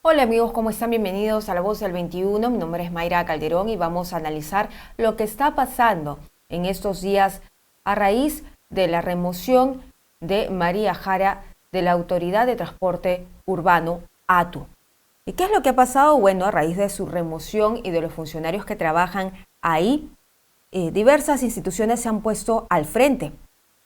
Hola amigos, ¿cómo están? Bienvenidos a La Voz del 21. Mi nombre es Mayra Calderón y vamos a analizar lo que está pasando en estos días a raíz de la remoción de María Jara de la Autoridad de Transporte Urbano, ATU. ¿Y qué es lo que ha pasado? Bueno, a raíz de su remoción y de los funcionarios que trabajan ahí, diversas instituciones se han puesto al frente.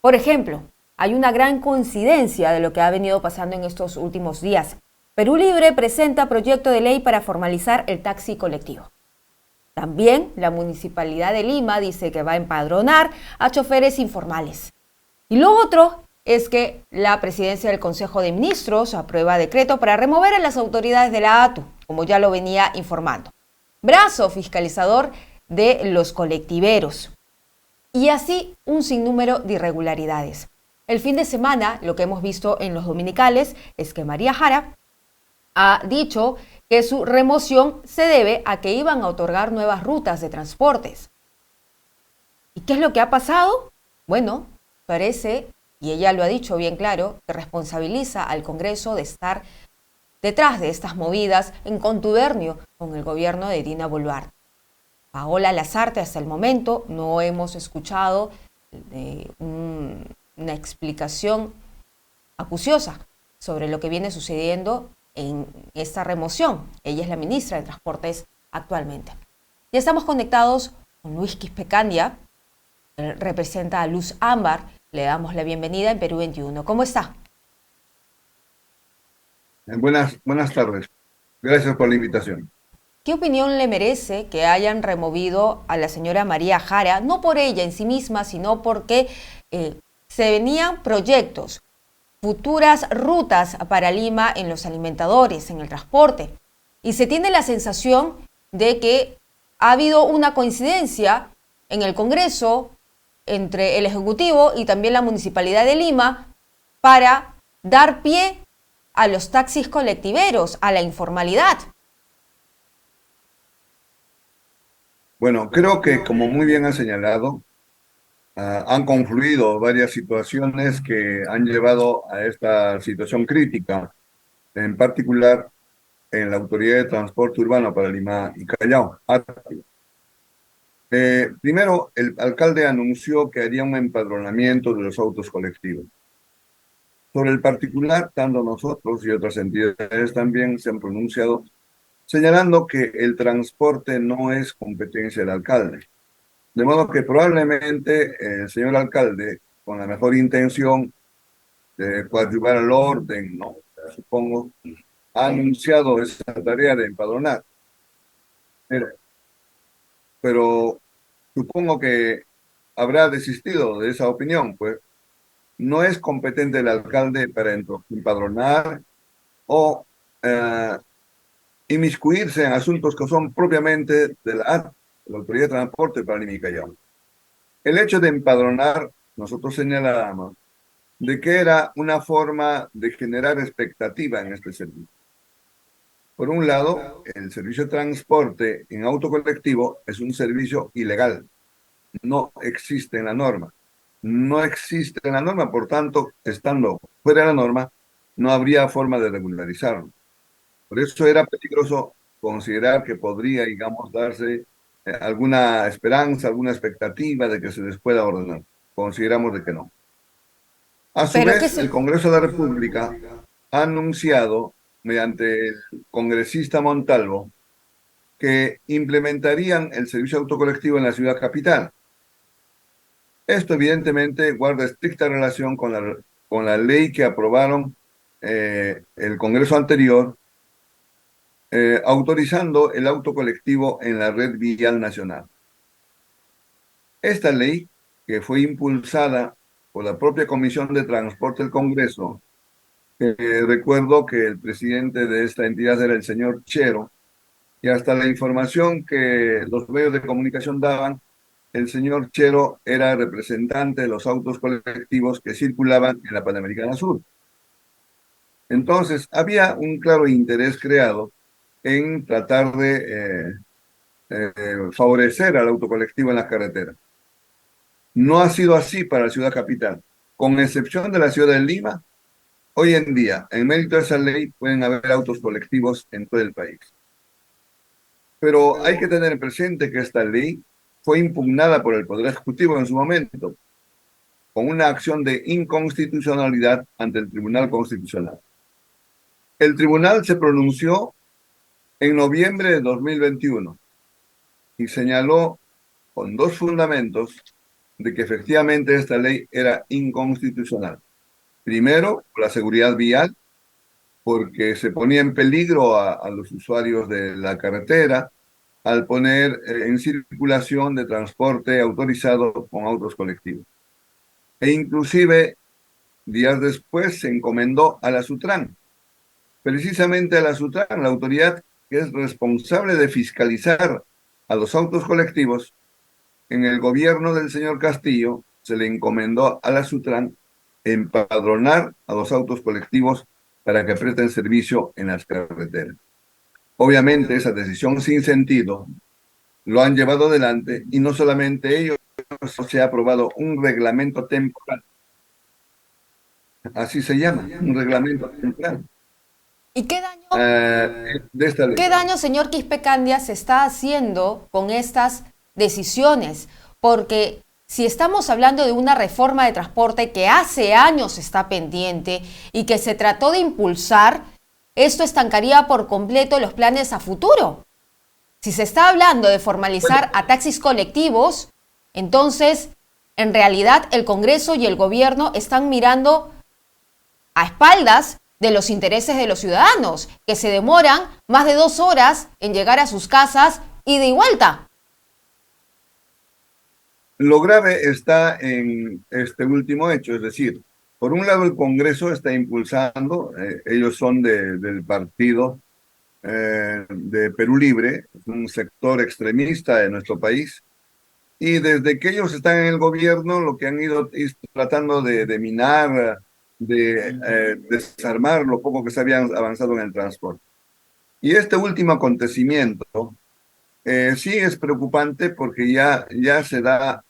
Por ejemplo, hay una gran coincidencia de lo que ha venido pasando en estos últimos días. Perú Libre presenta proyecto de ley para formalizar el taxi colectivo. También la Municipalidad de Lima dice que va a empadronar a choferes informales. Y lo otro es que la presidencia del Consejo de Ministros aprueba decreto para remover a las autoridades de la ATU, como ya lo venía informando. Brazo fiscalizador de los colectiveros. Y así un sinnúmero de irregularidades. El fin de semana, lo que hemos visto en los dominicales es que María Jara ha dicho que su remoción se debe a que iban a otorgar nuevas rutas de transportes. ¿Y qué es lo que ha pasado? Bueno, parece, y ella lo ha dicho bien claro, que responsabiliza al Congreso de estar detrás de estas movidas en contubernio con el gobierno de Dina Boluarte. Paola Lazarte, hasta el momento no hemos escuchado una explicación acuciosa sobre lo que viene sucediendo en esta remoción. Ella es la ministra de Transportes actualmente. Ya estamos conectados con Luis Quispecandia, él representa a Luz Ámbar. Le damos la bienvenida en Perú 21. ¿Cómo está? Buenas tardes. Gracias por la invitación. ¿Qué opinión le merece que hayan removido a la señora María Jara, no por ella en sí misma, sino porque se venían proyectos, futuras rutas para Lima en los alimentadores, en el transporte? Y se tiene la sensación de que ha habido una coincidencia en el Congreso entre el Ejecutivo y también la Municipalidad de Lima para dar pie a los taxis colectiveros, a la informalidad. Bueno, creo que como muy bien ha señalado, han confluido varias situaciones que han llevado a esta situación crítica, en particular en la Autoridad de Transporte Urbano para Lima y Callao. Primero, el alcalde anunció que haría un empadronamiento de los autos colectivos. Sobre el particular, tanto nosotros y otras entidades también se han pronunciado señalando que el transporte no es competencia del alcalde. De modo que probablemente el señor alcalde, con la mejor intención de coadyuvar al orden, ¿no? Supongo, ha anunciado esa tarea de empadronar. Pero, pero supongo que habrá desistido de esa opinión, pues no es competente el alcalde para empadronar o eh, inmiscuirse en asuntos que son propiamente de la Autoridad de Transporte para Lima y Callao. El hecho de empadronar, nosotros señalábamos, de que era una forma de generar expectativa en este servicio. Por un lado, el servicio de transporte en auto colectivo es un servicio ilegal, no existe en la norma. No existe en la norma, por tanto, estando fuera de la norma, no habría forma de regularizarlo. Por eso era peligroso considerar que podría, digamos, darse alguna esperanza, alguna expectativa de que se les pueda ordenar. Consideramos de que no. A su Pero qué vez, se... el Congreso de la República ha anunciado, mediante el congresista Montalvo, que implementarían el servicio autocolectivo en la ciudad capital. Esto evidentemente guarda estricta relación con la ley que aprobaron el Congreso anterior, autorizando el auto colectivo en la red vial nacional. Esta ley, que fue impulsada por la propia Comisión de Transporte del Congreso, recuerdo que el presidente de esta entidad era el señor Chero, y hasta la información que los medios de comunicación daban, el señor Chero era representante de los autos colectivos que circulaban en la Panamericana Sur. Entonces, había un claro interés creado en tratar de favorecer al autocolectivo en las carreteras. No ha sido así para la ciudad capital. Con excepción de la ciudad de Lima, Hoy en día, en mérito de esa ley, pueden haber autos colectivos en todo el país. Pero hay que tener presente que esta ley fue impugnada por el Poder Ejecutivo en su momento, con una acción de inconstitucionalidad ante el Tribunal Constitucional. El tribunal se pronunció en noviembre de 2021 y señaló con dos fundamentos de que efectivamente esta ley era inconstitucional. Primero, por la seguridad vial, porque se ponía en peligro a los usuarios de la carretera al poner en circulación de transporte autorizado con autos colectivos. E inclusive, días después, se encomendó a la SUTRAN, precisamente a la SUTRAN, la autoridad que es responsable de fiscalizar a los autos colectivos. En el gobierno del señor Castillo se le encomendó a la SUTRAN empadronar a los autos colectivos para que presten servicio en las carreteras. Obviamente esa decisión sin sentido lo han llevado adelante y no solamente ellos, se ha aprobado un reglamento temporal, así se llama, un reglamento temporal ¿Y de esta ley. qué daño, señor Quispe Candia, se está haciendo con estas decisiones? Porque si estamos hablando de una reforma de transporte que hace años está pendiente y que se trató de impulsar, esto estancaría por completo los planes a futuro. Si se está hablando de formalizar a taxis colectivos, entonces, en realidad, el Congreso y el gobierno están mirando a espaldas de los intereses de los ciudadanos, que se demoran más de 2 horas en llegar a sus casas ida y vuelta. Lo grave está en este último hecho, es decir, por un lado el Congreso está impulsando, ellos son del partido de Perú Libre, un sector extremista de nuestro país, y desde que ellos están en el gobierno, lo que han ido es tratando de minar, de desarmar lo poco que se había avanzado en el transporte. Y este último acontecimiento sí es preocupante porque ya se da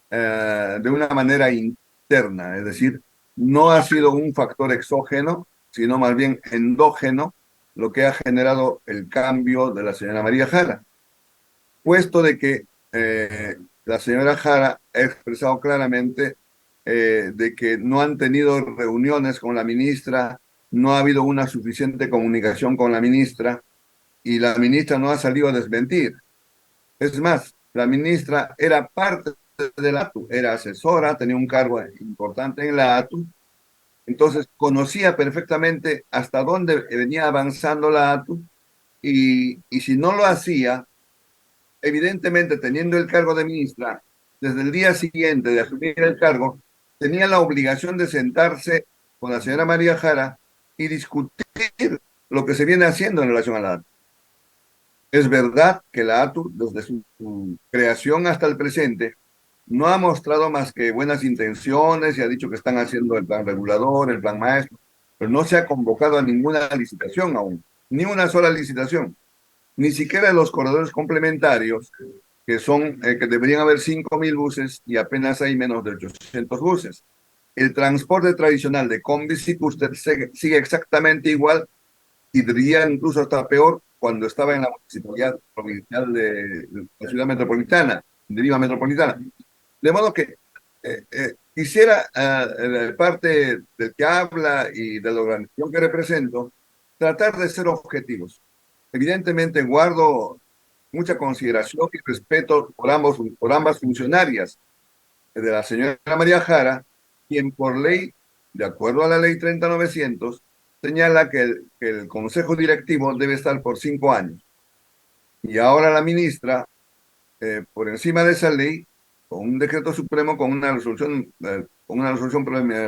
de una manera interna, es decir, no ha sido un factor exógeno, sino más bien endógeno, lo que ha generado el cambio de la señora María Jara, puesto de que la señora Jara ha expresado claramente de que no han tenido reuniones con la ministra, no ha habido una suficiente comunicación con la ministra y la ministra no ha salido a desmentir. Es más, la ministra era parte de la ATU, era asesora, tenía un cargo importante en la ATU, entonces conocía perfectamente hasta dónde venía avanzando la ATU y si no lo hacía, evidentemente teniendo el cargo de ministra, desde el día siguiente de asumir el cargo, tenía la obligación de sentarse con la señora María Jara y discutir lo que se viene haciendo en relación a la ATU. Es verdad que la ATU, desde su creación hasta el presente, no ha mostrado más que buenas intenciones y ha dicho que están haciendo el plan regulador, el plan maestro, pero no se ha convocado a ninguna licitación aún, ni una sola licitación, ni siquiera los corredores complementarios, que son, que deberían haber 5.000 buses y apenas hay menos de 800 buses. El transporte tradicional de combis y cúster sigue exactamente igual y diría incluso hasta peor cuando estaba en la municipalidad provincial de la ciudad metropolitana, de Lima Metropolitana. De modo que quisiera, de parte del que habla y de la organización que represento, tratar de ser objetivos. Evidentemente guardo mucha consideración y respeto por ambas funcionarias, de la señora María Jara, quien por ley, de acuerdo a la ley 30.900, señala que el consejo directivo debe estar por 5 años. Y ahora la ministra, por encima de esa ley, con un decreto supremo, con una resolución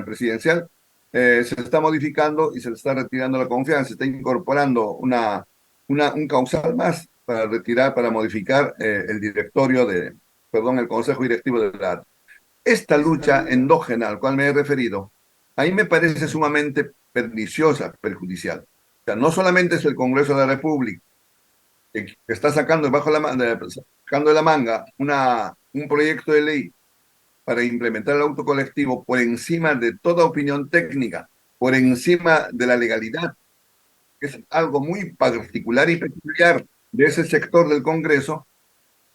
presidencial, se está modificando y se le está retirando la confianza, se está incorporando un causal más para retirar, para modificar el consejo directivo de la AT. Esta lucha endógena al cual me he referido, a mí me parece sumamente perniciosa, perjudicial. O sea, no solamente es el Congreso de la República que está sacando sacando de la manga un proyecto de ley para implementar el auto colectivo por encima de toda opinión técnica, por encima de la legalidad, que es algo muy particular y peculiar de ese sector del Congreso,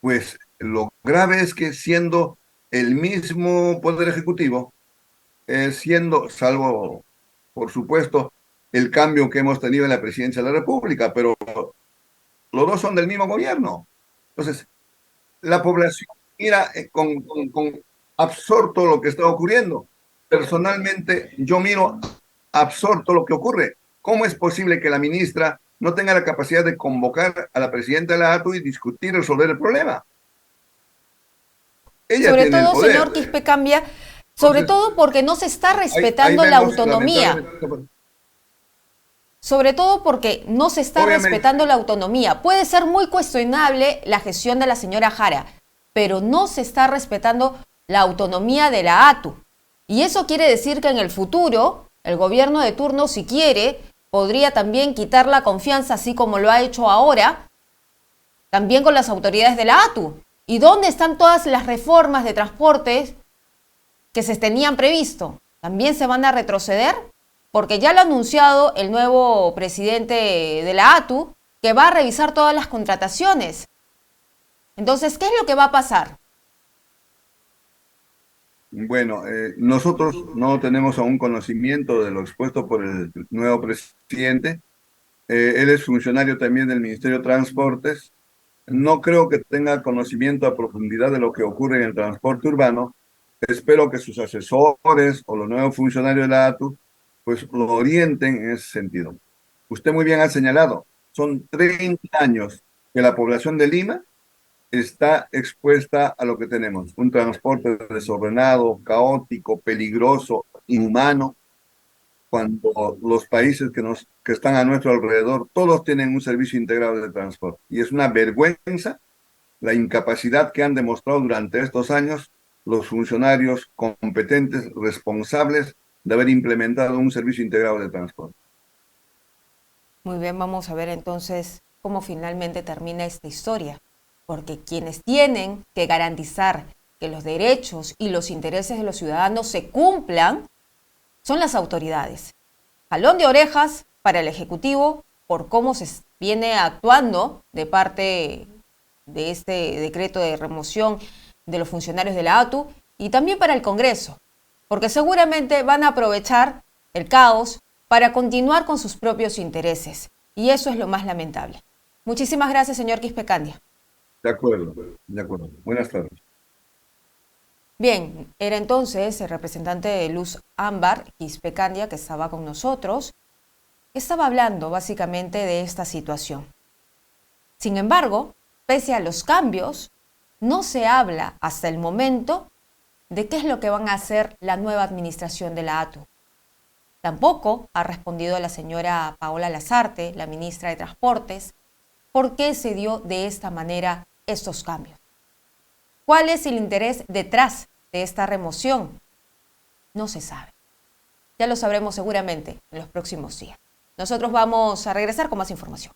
pues lo grave es que siendo el mismo Poder Ejecutivo, siendo, salvo, por supuesto, el cambio que hemos tenido en la presidencia de la República, pero los dos son del mismo gobierno. Entonces, la población mira con absorto lo que está ocurriendo. Personalmente, yo miro absorto lo que ocurre. ¿Cómo es posible que la ministra no tenga la capacidad de convocar a la presidenta de la ATU y discutir y resolver el problema? Ella Sobre tiene el todo, poder. señor Quispe Cambia, sobre Entonces, todo porque no se está ahí respetando la vemos, autonomía. lamentablemente, Sobre todo porque no se está obviamente, respetando la autonomía. Puede ser muy cuestionable la gestión de la señora Jara, pero no se está respetando la autonomía de la ATU. Y eso quiere decir que en el futuro, el gobierno de turno, si quiere, podría también quitar la confianza, así como lo ha hecho ahora, también con las autoridades de la ATU. ¿Y dónde están todas las reformas de transportes que se tenían previsto? ¿También se van a retroceder? Porque ya lo ha anunciado el nuevo presidente de la ATU, que va a revisar todas las contrataciones. Entonces, ¿qué es lo que va a pasar? bueno, nosotros no tenemos aún conocimiento de lo expuesto por el nuevo presidente. Él es funcionario también del Ministerio de Transportes. No creo que tenga conocimiento a profundidad de lo que ocurre en el transporte urbano. Espero que sus asesores o los nuevos funcionarios de la ATU pues lo orienten en ese sentido. Usted muy bien ha señalado, son 30 años que la población de Lima está expuesta a lo que tenemos, un transporte desordenado, caótico, peligroso, inhumano, cuando los países que están a nuestro alrededor, todos tienen un servicio integrado de transporte. Y es una vergüenza la incapacidad que han demostrado durante estos años los funcionarios competentes, responsables de haber implementado un servicio integrado de transporte. Muy bien, vamos a ver entonces cómo finalmente termina esta historia. Porque quienes tienen que garantizar que los derechos y los intereses de los ciudadanos se cumplan son las autoridades. Jalón de orejas para el Ejecutivo por cómo se viene actuando de parte de este decreto de remoción de los funcionarios de la ATU y también para el Congreso, porque seguramente van a aprovechar el caos para continuar con sus propios intereses. Y eso es lo más lamentable. Muchísimas gracias, señor Quispecandia. De acuerdo, de acuerdo. Buenas tardes. Bien, era entonces el representante de Luz Ámbar Quispecandia que estaba con nosotros. Estaba hablando básicamente de esta situación. Sin embargo, pese a los cambios, no se habla hasta el momento de qué es lo que van a hacer la nueva administración de la ATU. Tampoco ha respondido la señora Paola Lazarte, la ministra de Transportes, por qué se dio de esta manera estos cambios. ¿Cuál es el interés detrás de esta remoción? No se sabe. Ya lo sabremos seguramente en los próximos días. Nosotros vamos a regresar con más información.